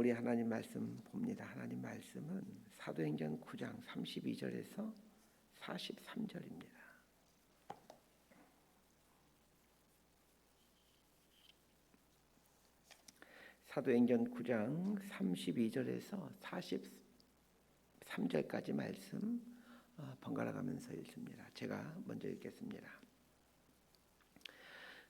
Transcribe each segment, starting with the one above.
우리 하나님 말씀 봅니다. 하나님 말씀은 사도행전 9장 32절에서 43절입니다. 사도행전 9장 32절에서 43절까지 말씀 번갈아 가면서 읽습니다. 제가 먼저 읽겠습니다.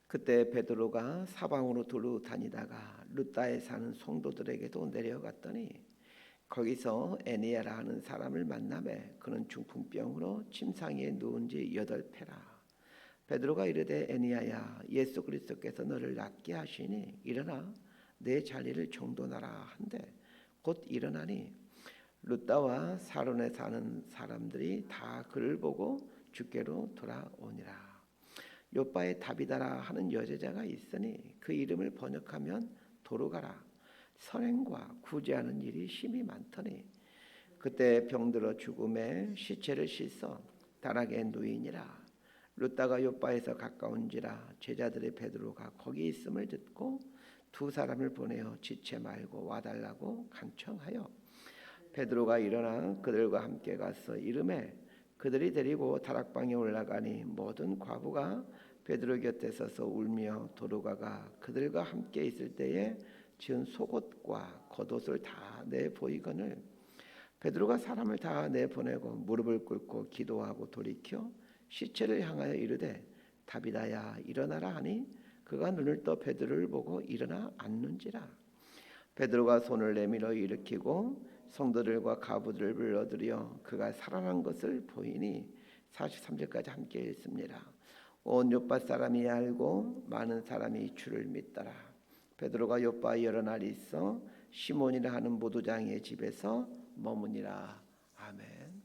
그때 베드로가 사방으로 두루 다니다가 룻다에 사는 성도들에게도 내려갔더니 거기서 에니야라 하는 사람을 만나매 그는 중풍병으로 침상에 누운 지 8패라. 베드로가 이르되 에니야야, 예수 그리스도께서 너를 낫게 하시니 일어나 내 자리를 정돈하라 한데 곧 일어나니 룻다와 사론에 사는 사람들이 다 그를 보고 주께로 돌아오니라. 요바에 다비다라 하는 여제자가 있으니 그 이름을 번역하면 도로가라. 선행과 구제하는 일이 심히 많더니 그때 병들어 죽음에 시체를 씻어 다락에 누이니라. 룻다가 요바에서 가까운지라 제자들의 베드로가 거기 있음을 듣고 2 사람을 보내어 지체 말고 와달라고 간청하여 베드로가 일어나 그들과 함께 가서 이르매 그들이 데리고 다락방에 올라가니 모든 과부가 베드로 곁에 서서 울며 도로가가 그들과 함께 있을 때에 지은 속옷과 겉옷을 다 내보이거늘 베드로가 사람을 다 내보내고 무릎을 꿇고 기도하고 돌이켜 시체를 향하여 이르되 다비다야 일어나라 하니 그가 눈을 떠 베드로를 보고 일어나 앉는지라. 베드로가 손을 내밀어 일으키고 성도들과 가부들을 불러들여 그가 살아난 것을 보이니 43절까지 함께 읽습니다. 온 요파 사람이 알고 많은 사람이 주를 믿더라. 베드로가 요파에 여러 날 있어 시몬이라 하는 모도장의 집에서 머무니라. 아멘.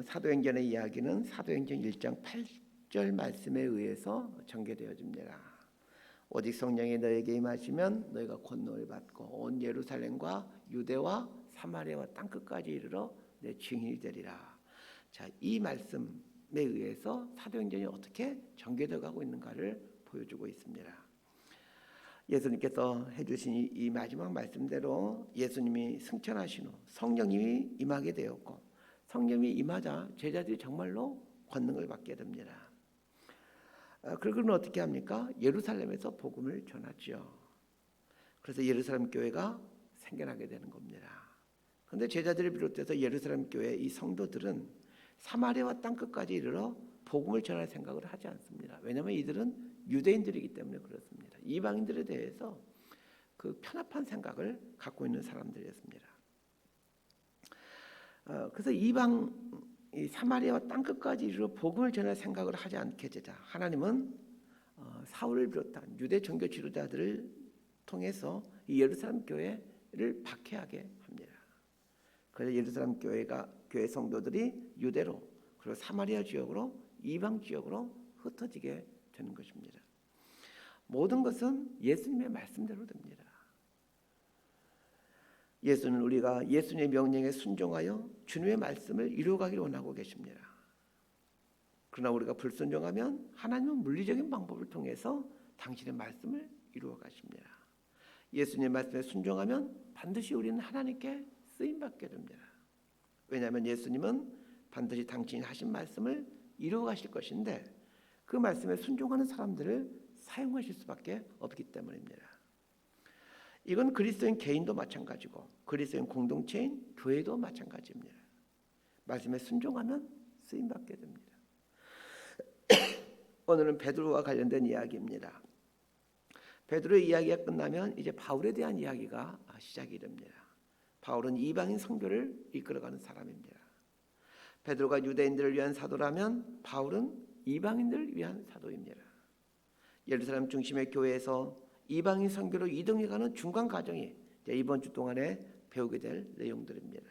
사도행전의 이야기는 사도행전 1장 8절 말씀에 의해서 전개되어집니다. 오직 성령이 너에게 임하시면 너희가 권능을 받고 온 예루살렘과 유대와 사마리아와 땅끝까지 이르러 내 증인이 되리라. 자, 이 말씀에 의해서 사도행전이 어떻게 전개되어 가고 있는가를 보여주고 있습니다. 예수님께서 해주신 이 마지막 말씀대로 예수님이 승천하신 후 성령님이 임하게 되었고 성령이 임하자 제자들이 정말로 권능을 받게 됩니다. 그리고는 어떻게 합니까? 예루살렘에서 복음을 전하죠. 그래서 예루살렘 교회가 생겨나게 되는 겁니다. 그런데 제자들을 비롯해서 예루살렘 교회 이 성도들은 사마리아와 땅끝까지 이르러 복음을 전할 생각을 하지 않습니다. 왜냐하면 이들은 유대인들이기 때문에 그렇습니다. 이방인들에 대해서 그 편협한 생각을 갖고 있는 사람들이었습니다. 그래서 이 사마리아와 땅끝까지 이르러 복음을 전할 생각을 하지 않게 되자 하나님은 사울을 비롯한 유대 종교 지도자들을 통해서 이 예루살렘 교회를 박해하게 합니다. 그래서 예루살렘 교회 성도들이 유대로 그리고 사마리아 지역으로 이방 지역으로 흩어지게 되는 것입니다. 모든 것은 예수님의 말씀대로 됩니다. 예수는 우리가 예수님의 명령에 순종하여 주님의 말씀을 이루어가기를 원하고 계십니다. 그러나 우리가 불순종하면 하나님은 물리적인 방법을 통해서 당신의 말씀을 이루어 가십니다. 예수님의 말씀에 순종하면 반드시 우리는 하나님께 쓰임받게 됩니다. 왜냐하면 예수님은 반드시 당신이 하신 말씀을 이루어 가실 것인데 그 말씀에 순종하는 사람들을 사용하실 수밖에 없기 때문입니다. 이건 그리스도인 개인도 마찬가지고 그리스도인 공동체인 교회도 마찬가지입니다. 말씀에 순종하면 쓰임받게 됩니다. 오늘은 베드로와 관련된 이야기입니다. 베드로의 이야기가 끝나면 이제 바울에 대한 이야기가 시작이 됩니다. 바울은 이방인 선교를 이끌어가는 사람입니다. 베드로가 유대인들을 위한 사도라면 바울은 이방인들을 위한 사도입니다. 예루살렘 중심의 교회에서 이방인 선교로 이동해가는 중간 과정이 이번 주 동안에 배우게 될 내용들입니다.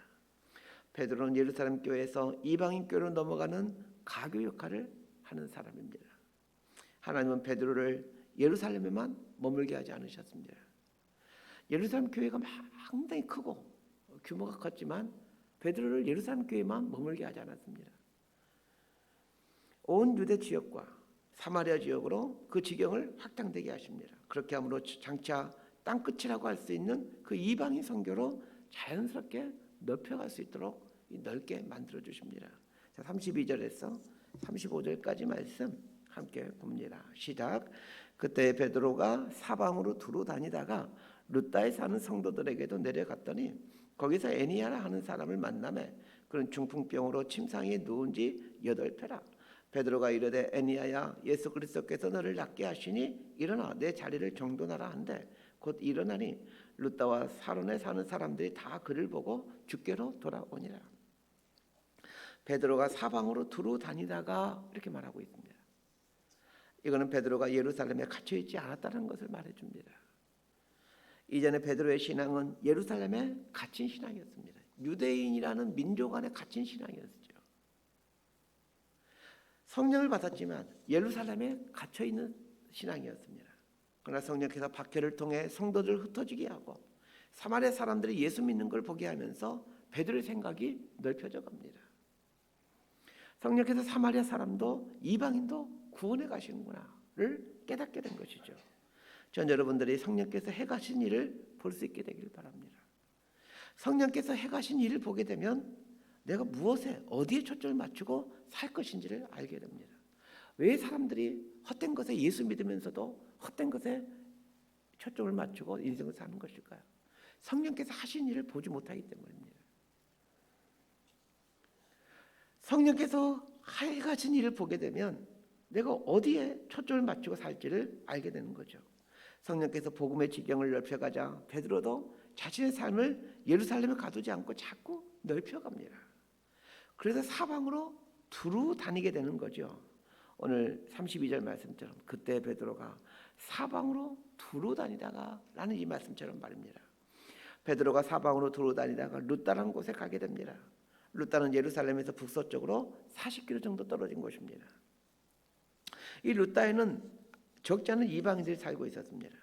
베드로는 예루살렘 교회에서 이방인 교회로 넘어가는 가교 역할을 하는 사람입니다. 하나님은 베드로를 예루살렘에만 머물게 하지 않으셨습니다. 예루살렘 교회가 상당히 크고 규모가 컸지만 베드로를 예루살렘 교회만 머물게 하지 않았습니다. 온 유대 지역과 사마리아 지역으로 그 지경을 확장되게 하십니다. 그렇게 함으로 장차 땅끝이라고 할 수 있는 그 이방인 선교로 자연스럽게 넓혀갈 수 있도록 넓게 만들어 주십니다. 자, 32절에서 35절까지 말씀 함께 봅니다. 시작. 그때 베드로가 사방으로 두루 다니다가 룻다에 사는 성도들에게도 내려갔더니 거기서 애니야라 하는 사람을 만나매 그는 중풍병으로 침상에 누운 지 8회라. 베드로가 이르되 애니야야 예수 그리스도께서 너를 낫게 하시니 일어나 내 자리를 정돈하라 한데 곧 일어나니 룻다와 사론에 사는 사람들이 다 그를 보고 주께로 돌아오니라. 베드로가 사방으로 두루 다니다가 이렇게 말하고 있습니다. 이거는 베드로가 예루살렘에 갇혀 있지 않았다는 것을 말해줍니다. 이전에 베드로의 신앙은 예루살렘에 갇힌 신앙이었습니다. 유대인이라는 민족 안에 갇힌 신앙이었죠. 성령을 받았지만 예루살렘에 갇혀 있는 신앙이었습니다. 그러나 성령께서 박해를 통해 성도들을 흩어지게 하고 사마리아 사람들이 예수 믿는 걸 보게 하면서 베드로의 생각이 넓혀져 갑니다. 성령께서 사마리아 사람도 이방인도 구원해 가시는구나를 깨닫게 된 것이죠. 전 여러분들이 성령께서 해가신 일을 볼 수 있게 되기를 바랍니다. 성령께서 해가신 일을 보게 되면 내가 무엇에 어디에 초점을 맞추고 살 것인지를 알게 됩니다. 왜 사람들이 헛된 것에 예수 믿으면서도 헛된 것에 초점을 맞추고 인생을 사는 것일까요? 성령께서 하신 일을 보지 못하기 때문입니다. 성령께서 해가신 일을 보게 되면 내가 어디에 초점을 맞추고 살지를 알게 되는 거죠. 성령께서 복음의 지경을 넓혀가자 베드로도 자신의 삶을 예루살렘에 가두지 않고 자꾸 넓혀갑니다. 그래서 사방으로 두루 다니게 되는 거죠. 오늘 32절 말씀처럼 그때 베드로가 사방으로 두루 다니다가 라는 이 말씀처럼 말입니다. 베드로가 사방으로 두루 다니다가 룻다라는 곳에 가게 됩니다. 룻다는 예루살렘에서 북서쪽으로 40km 정도 떨어진 곳입니다. 이 룻다에는 적지 않은 이방인들이 살고 있었습니다.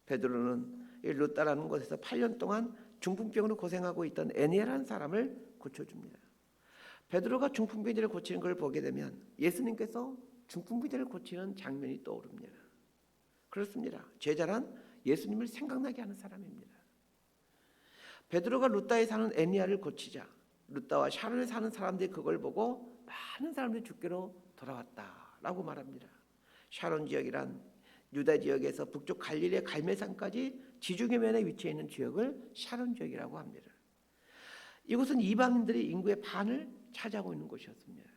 베드로는 이 룻다라는 곳에서 8년 동안 중풍병으로 고생하고 있던 애니야라는 사람을 고쳐줍니다. 베드로가 중풍병자를 고치는 걸 보게 되면 예수님께서 중풍병자를 고치는 장면이 떠오릅니다. 그렇습니다. 제자란 예수님을 생각나게 하는 사람입니다. 베드로가 룻다에 사는 애니야를 고치자 룻다와 샤론에 사는 사람들이 그걸 보고 많은 사람들이 주께로 돌아왔다라고 말합니다. 샤론 지역이란 유다 지역에서 북쪽 갈릴리 갈멜산까지 지중해 면에 위치해 있는 지역을 샤론 지역이라고 합니다. 이곳은 이방인들이 인구의 반을 차지하고 있는 곳이었습니다.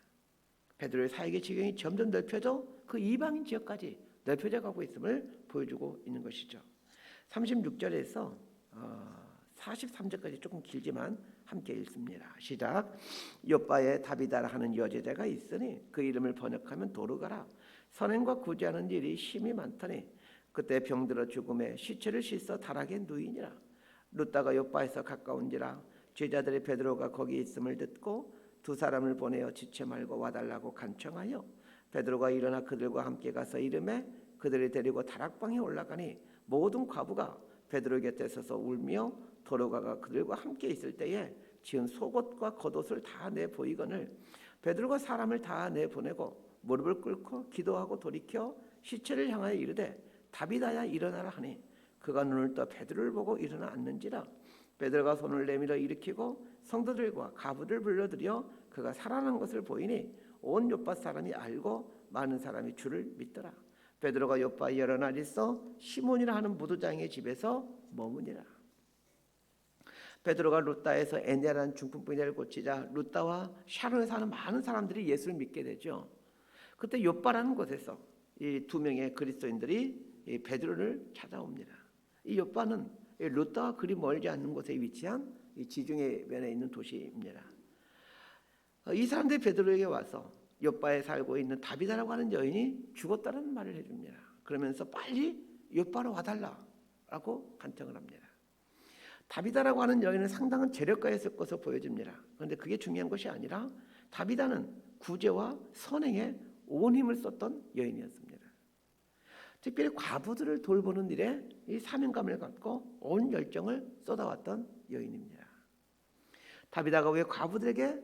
베드로의 사역의 지경이 점점 넓혀져 그 이방인 지역까지 넓혀져 가고 있음을 보여주고 있는 것이죠. 36절에서 43절까지 조금 길지만 함께 읽습니다. 시작. 요바에 다비다라 하는 여제자가 있으니 그 이름을 번역하면 도르가라. 선행과 구제하는 일이 심히 많더니 그때 병들어 죽음에 시체를 씻어 다락에 누이니라. 룻다가 요바에서 가까운지라 제자들이 베드로가 거기 있음을 듣고 두 사람을 보내어 지체 말고 와달라고 간청하여 베드로가 일어나 그들과 함께 가서 이름에 그들을 데리고 다락방에 올라가니 모든 과부가 베드로 곁에 서서 울며 도로가가 그들과 함께 있을 때에 지은 속옷과 겉옷을 다 내보이거늘 베드로가 사람을 다 내보내고 무릎을 꿇고 기도하고 돌이켜 시체를 향하여 이르되 다비다야 일어나라 하니 그가 눈을 떠 베드로를 보고 일어나 앉는지라. 베드로가 손을 내밀어 일으키고 성도들과 가부들 불러들여 그가 살아난 것을 보이니 온 요파 사람이 알고 많은 사람이 주를 믿더라. 베드로가 요파에 여러 날 있어 시몬이라 하는 무도장의 집에서 머무니라. 베드로가 룻다에서 애니야라는 중풍병자를 고치자 룻다와 샤론에 사는 많은 사람들이 예수를 믿게 되죠. 그때 요바라는 곳에서 이 두 명의 그리스도인들이 이 베드로를 찾아옵니다. 이 요바는 룻다와 그리 멀지 않는 곳에 위치한 이 지중해 면에 있는 도시입니다. 이 사람들이 베드로에게 와서 요바에 살고 있는 다비다라고 하는 여인이 죽었다는 말을 해줍니다. 그러면서 빨리 요바로 와달라라고 간청을 합니다. 다비다라고 하는 여인은 상당한 재력가였을 것으로 보여집니다. 그런데 그게 중요한 것이 아니라 다비다는 구제와 선행에 온 힘을 썼던 여인이었습니다. 특별히 과부들을 돌보는 일에 이 사명감을 갖고 온 열정을 쏟아왔던 여인입니다. 다비다가 왜 과부들에게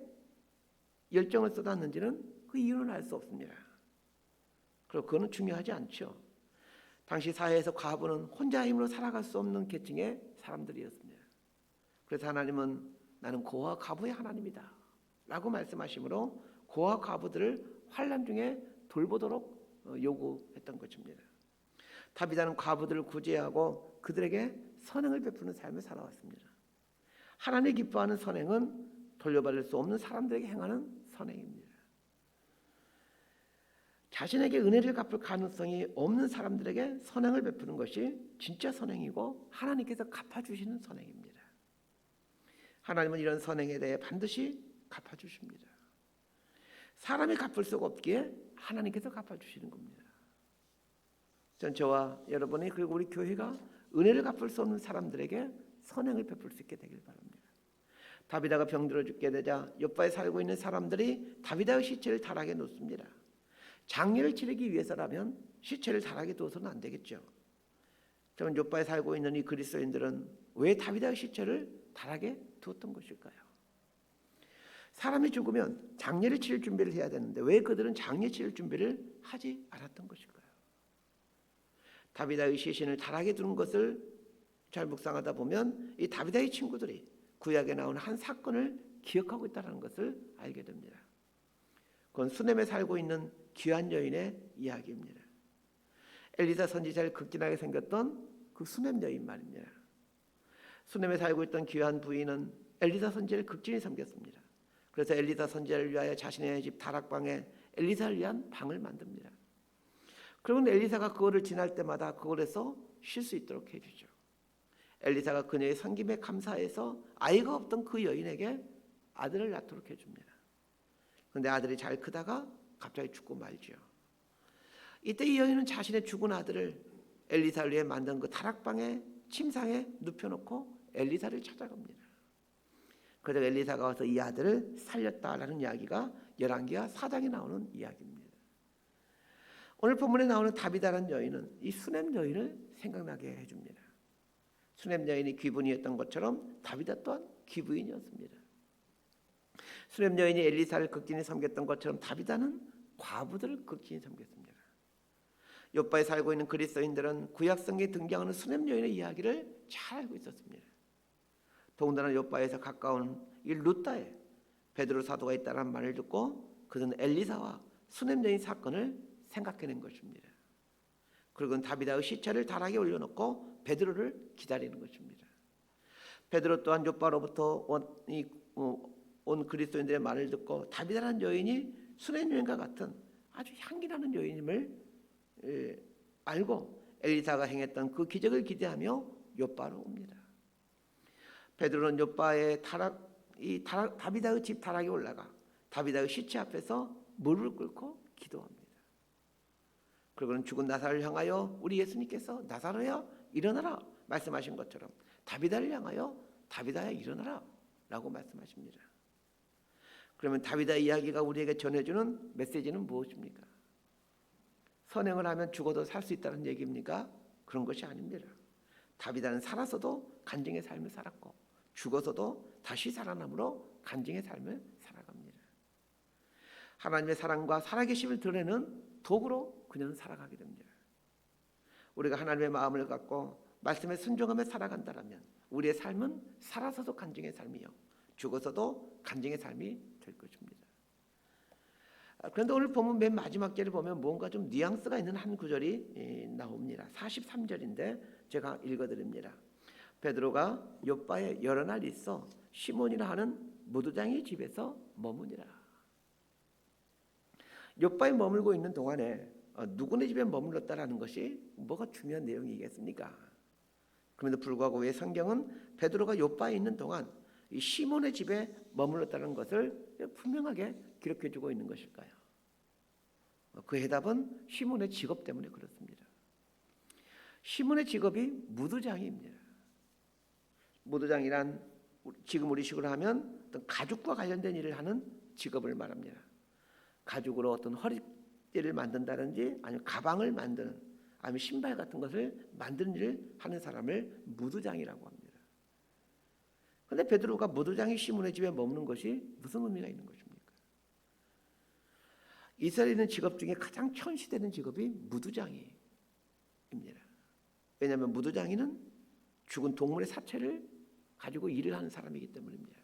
열정을 쏟았는지는 그 이유는 알 수 없습니다. 그리고 그거는 중요하지 않죠. 당시 사회에서 과부는 혼자 힘으로 살아갈 수 없는 계층의 사람들이었습니다. 그래서 하나님은 나는 고아와 과부의 하나님이다 라고 말씀하시므로 고아와 과부들을 환난 중에 돌보도록 요구했던 것입니다. 다비다는 과부들을 구제하고 그들에게 선행을 베푸는 삶을 살아왔습니다. 하나님이 기뻐하는 선행은 돌려받을 수 없는 사람들에게 행하는 선행입니다. 자신에게 은혜를 갚을 가능성이 없는 사람들에게 선행을 베푸는 것이 진짜 선행이고 하나님께서 갚아주시는 선행입니다. 하나님은 이런 선행에 대해 반드시 갚아주십니다. 사람이 갚을 수가 없기에 하나님께서 갚아주시는 겁니다. 전 저와 여러분이 그리고 우리 교회가 은혜를 갚을 수 없는 사람들에게 선행을 베풀 수 있게 되길 바랍니다. 다비다가 병들어 죽게 되자 욥바에 살고 있는 사람들이 다비다의 시체를 다락에 놓습니다. 장례를 치르기 위해서라면 시체를 다락에 두어서는 안 되겠죠. 그럼 욥바에 살고 있는 이 그리스도인들은 왜 다비다의 시체를 다락에 두었던 것일까요? 사람이 죽으면 장례를 치를 준비를 해야 되는데 왜 그들은 장례 치를 준비를 하지 않았던 것일까요? 다비다의 시신을 다락에 두는 것을 잘 묵상하다 보면 이 다비다의 친구들이 구약에 나온 한 사건을 기억하고 있다는 것을 알게 됩니다. 그건 수넴에 살고 있는 귀한 여인의 이야기입니다. 엘리사 선지자를 극진하게 생겼던 그 수넴 여인 말입니다. 수넴에 살고 있던 귀한 부인은 엘리사 선지자를 극진히 섬겼습니다. 그래서 엘리사 선지자를 위하여 자신의 집 다락방에 엘리사를 위한 방을 만듭니다. 그러면 엘리사가 그거를 지날 때마다 그곳에서 쉴 수 있도록 해주죠. 엘리사가 그녀의 섬김에 감사해서 아이가 없던 그 여인에게 아들을 낳도록 해줍니다. 그런데 아들이 잘 크다가 갑자기 죽고 말죠. 이때 이 여인은 자신의 죽은 아들을 엘리사를 위해 만든 그 다락방에 침상에 눕혀놓고 엘리사를 찾아갑니다. 그래서 엘리사가 와서 이 아들을 살렸다라는 이야기가 열왕기하 4장에 나오는 이야기입니다. 오늘 본문에 나오는 다비다라는 여인은 이 수넴 여인을 생각나게 해줍니다. 수넴 여인이 귀부인이었던 것처럼 다비다 또한 귀부인이었습니다. 수넴 여인이 엘리사를 극진히 섬겼던 것처럼 다비다는 과부들을 극진히 섬겼습니다. 욥바에 살고 있는 그리스도인들은 구약 성경에 등장하는 수넴 여인의 이야기를 잘 알고 있었습니다. 더군다나 욥바에서 가까운 이 루다에 베드로 사도가 있다는 말을 듣고 그들은 엘리사와 수넴 여인 사건을 생각해낸 것입니다. 그리고 다비다의 시체를 다락에 올려놓고 베드로를 기다리는 것입니다. 베드로 또한 욥바로부터 온 그리스도인들의 말을 듣고 다비다라는 여인이 수넴 여인과 같은 아주 향기나는 여인임을 알고 엘리사가 행했던 그 기적을 기대하며 욥바로 옵니다. 베드로는 욥바의 다비다의 집 다락에 올라가 다비다의 시체 앞에서 무릎을 꿇고 기도합니다. 그리고는 죽은 나사로를 향하여 우리 예수님께서 나사로야 일어나라 말씀하신 것처럼 다비다를 향하여 다비다야 일어나라 라고 말씀하십니다. 그러면 다비다의 이야기가 우리에게 전해주는 메시지는 무엇입니까? 선행을 하면 죽어도 살 수 있다는 얘기입니까? 그런 것이 아닙니다. 다비다는 살아서도 간증의 삶을 살았고 죽어서도 다시 살아남으로 간증의 삶을 살아갑니다. 하나님의 사랑과 살아계심을 드러내는 도구로 그녀는 살아가게 됩니다. 우리가 하나님의 마음을 갖고 말씀에 순종하며 살아간다면 우리의 삶은 살아서도 간증의 삶이요 죽어서도 간증의 삶이 될 것입니다. 그런데 오늘 본문 맨 마지막 절을 보면 뭔가 좀 뉘앙스가 있는 한 구절이 나옵니다. 43절인데 제가 읽어드립니다. 베드로가 욥바에 여러 날 있어 시몬이라 하는 무두장의 집에서 머무니라. 욥바에 머물고 있는 동안에 누구네 집에 머물렀다라는 것이 뭐가 중요한 내용이겠습니까? 그럼에도 불구하고 왜 성경은 베드로가 욥바에 있는 동안 이 시몬의 집에 머물렀다는 것을 분명하게 기록해주고 있는 것일까요? 그 해답은 시몬의 직업 때문에 그렇습니다. 시몬의 직업이 무두장입니다. 무두장이란 지금 우리식으로 하면 어떤 가죽과 관련된 일을 하는 직업을 말합니다. 가죽으로 어떤 허리띠를 만든다든지 아니면 가방을 만드는 아니면 신발 같은 것을 만드는 일을 하는 사람을 무두장이라고 합니다. 그런데 베드로가 무두장이 시몬의 집에 머무는 것이 무슨 의미가 있는 것입니까? 이스라엘에 있는 직업 중에 가장 천시되는 직업이 무두장입니다. 왜냐하면 무도장이는 죽은 동물의 사체를 가지고 일을 하는 사람이기 때문입니다.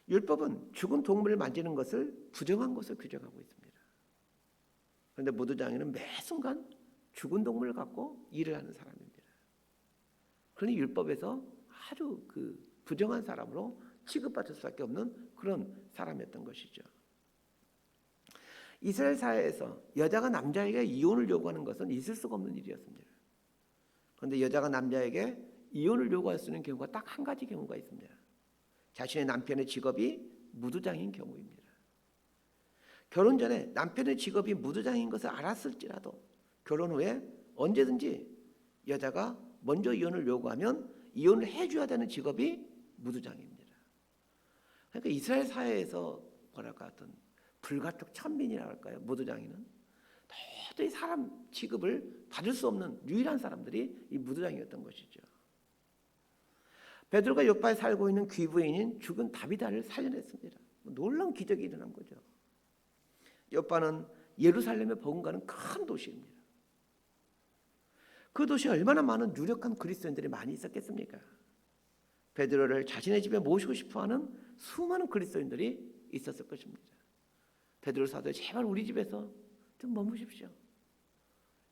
율법은 죽은 동물을 만지는 것을 부정한 것을 규정하고 있습니다. 그런데 무도장이는 매 순간 죽은 동물을 갖고 일을 하는 사람입니다. 그러니 율법에서 아주 부정한 사람으로 취급받을 수밖에 없는 그런 사람이었던 것이죠. 이스라엘 사회에서 여자가 남자에게 이혼을 요구하는 것은 있을 수가 없는 일이었습니다. 그런데 여자가 남자에게 이혼을 요구할 수 있는 경우가 딱 한 가지 경우가 있습니다. 자신의 남편의 직업이 무도장인 경우입니다. 결혼 전에 남편의 직업이 무도장인 것을 알았을지라도 결혼 후에 언제든지 여자가 먼저 이혼을 요구하면 이혼을 해줘야 되는 직업이 무도장입니다. 그러니까 이스라엘 사회에서 뭐랄까 어떤 불가촉 천민이라고 할까요? 무도장이는 도저히 사람 취급을 받을 수 없는 유일한 사람들이 이 무도장이었던 것이죠. 베드로가 요파에 살고 있는 귀부인인 죽은 다비다를 살려냈습니다. 놀라운 기적이 일어난 거죠. 요파는 예루살렘에 버금가는 큰 도시입니다. 그 도시에 얼마나 많은 유력한 그리스도인들이 많이 있었겠습니까? 베드로를 자신의 집에 모시고 싶어하는 수많은 그리스도인들이 있었을 것입니다. 베드로 사도 제발 우리 집에서 좀 머무십시오.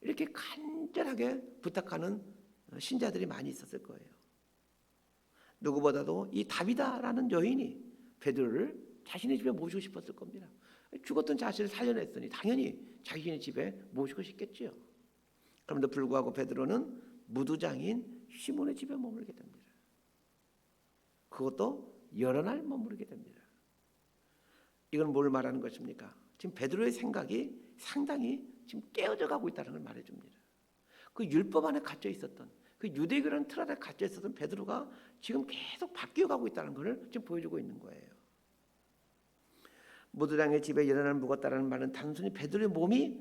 이렇게 간절하게 부탁하는 신자들이 많이 있었을 거예요. 누구보다도 이 다비다라는 여인이 베드로를 자신의 집에 모시고 싶었을 겁니다. 죽었던 자신을 살려냈으니 당연히 자신의 집에 모시고 싶겠지요. 그럼에도 불구하고 베드로는 무도장인 시몬의 집에 머물게 됩니다. 그것도 여러 날 머무르게 됩니다. 이건 뭘 말하는 것입니까? 지금 베드로의 생각이 상당히 지금 깨어져 가고 있다는 걸 말해줍니다. 그 율법 안에 갇혀 있었던 그 유대교라는 틀 안에 갇혀 있었던 베드로가 지금 계속 바뀌어가고 있다는 것을 지금 보여주고 있는 거예요. 무도장의 집에 여러 날 묵었다는 말은 단순히 베드로의 몸이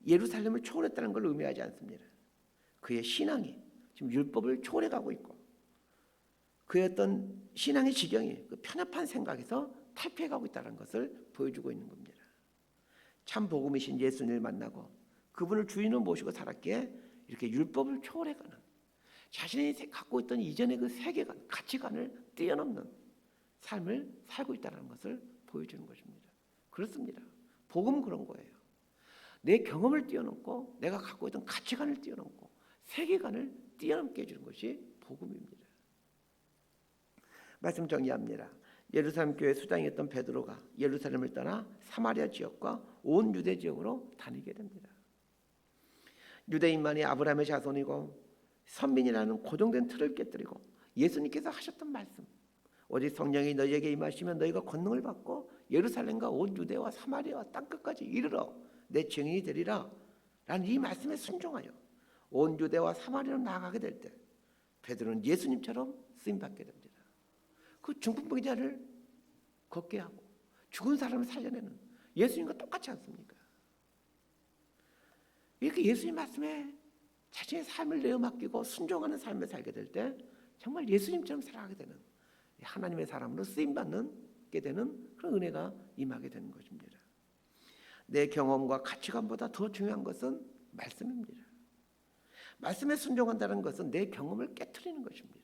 예루살렘을 초월했다는 걸 의미하지 않습니다. 그의 신앙이 지금 율법을 초월해가고 있고 그의 어떤 신앙의 지경이 그 편협한 생각에서 탈피해가고 있다는 것을 보여주고 있는 겁니다. 참 복음이신 예수님을 만나고 그분을 주인으로 모시고 살았기에 이렇게 율법을 초월해가는 자신이 갖고 있던 이전의 그 세계관, 가치관을 뛰어넘는 삶을 살고 있다는 것을 보여주는 것입니다. 그렇습니다. 복음은 그런 거예요. 내 경험을 뛰어넘고 내가 갖고 있던 가치관을 뛰어넘고 세계관을 뛰어넘게 해주는 것이 복음입니다. 말씀 정리합니다. 예루살렘 교회 수장이었던 베드로가 예루살렘을 떠나 사마리아 지역과 온 유대 지역으로 다니게 됩니다. 유대인만이 아브라함의 자손이고 선민이라는 고정된 틀을 깨뜨리고 예수님께서 하셨던 말씀 오직 성령이 너희에게 임하시면 너희가 권능을 받고 예루살렘과 온 유대와 사마리아와 땅끝까지 이르러 내 증인이 되리라 라는 이 말씀에 순종하여 온 유대와 사마리아로 나아가게 될 때 베드로는 예수님처럼 쓰임받게 됩니다. 그 중풍병자를 걷게 하고 죽은 사람을 살려내는 예수님과 똑같지 않습니까? 이렇게 예수님 말씀에 자신의 삶을 내어 맡기고 순종하는 삶을 살게 될 때 정말 예수님처럼 살아가게 되는 하나님의 사람으로 쓰임받게 되는 그런 은혜가 임하게 되는 것입니다. 내 경험과 가치관보다 더 중요한 것은 말씀입니다. 말씀에 순종한다는 것은 내 경험을 깨트리는 것입니다.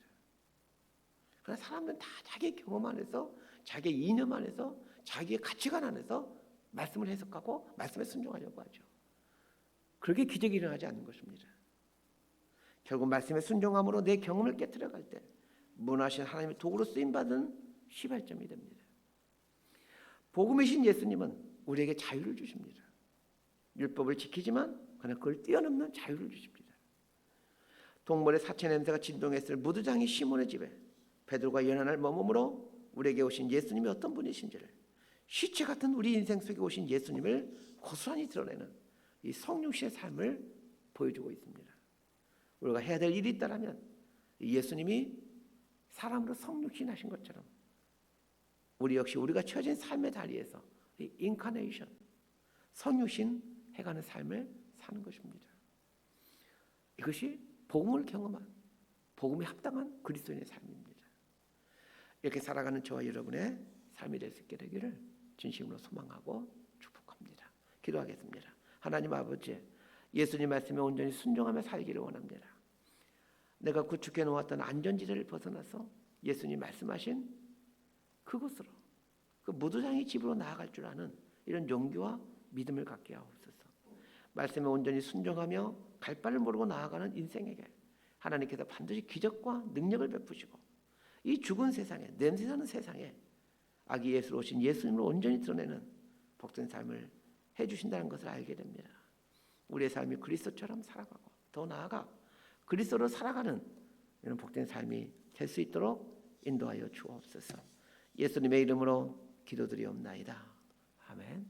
그러나 사람들은 다 자기의 경험 안에서 자기의 이념 안에서 자기의 가치관 안에서 말씀을 해석하고 말씀에 순종하려고 하죠. 그렇게 기적이 일어나지 않는 것입니다. 결국 말씀에 순종함으로 내 경험을 깨트려갈 때 무한하신 하나님의 도구로 쓰임받은 시발점이 됩니다. 복음이신 예수님은 우리에게 자유를 주십니다. 율법을 지키지만 그러나 그걸 뛰어넘는 자유를 주십니다. 동물의 사체 냄새가 진동했을 무도장이 시몬의 집에 베드로가 여러 날 머무므로 우리에게 오신 예수님이 어떤 분이신지를 시체 같은 우리 인생 속에 오신 예수님을 고스란히 드러내는 이 성육신의 삶을 보여주고 있습니다. 우리가 해야 될 일이 있다면 예수님이 사람으로 성육신 하신 것처럼 우리 역시 우리가 처진 삶의 다리에서 이 인카네이션, 성육신 해가는 삶을 사는 것입니다. 이것이 복음을 경험한 복음에 합당한 그리스도인의 삶입니다. 이렇게 살아가는 저와 여러분의 삶이 될 수 있게 되기를 진심으로 소망하고 축복합니다. 기도하겠습니다. 하나님 아버지, 예수님 말씀에 온전히 순종하며 살기를 원합니다. 내가 구축해 놓았던 안전지대를 벗어나서 예수님 말씀하신 그곳으로, 그 무도장의 집으로 나아갈 줄 아는 이런 용기와 믿음을 갖게 하옵소서. 말씀에 온전히 순종하며 갈 바를 모르고 나아가는 인생에게 하나님께서 반드시 기적과 능력을 베푸시고 이 죽은 세상에, 냄새나는 세상에 아기 예수로 오신 예수님을 온전히 드러내는 복된 삶을 해주신다는 것을 알게 됩니다. 우리의 삶이 그리스도처럼 살아가고 더 나아가 그리스도로 살아가는 이런 복된 삶이 될 수 있도록 인도하여 주옵소서. 예수님의 이름으로 기도드리옵나이다. 아멘.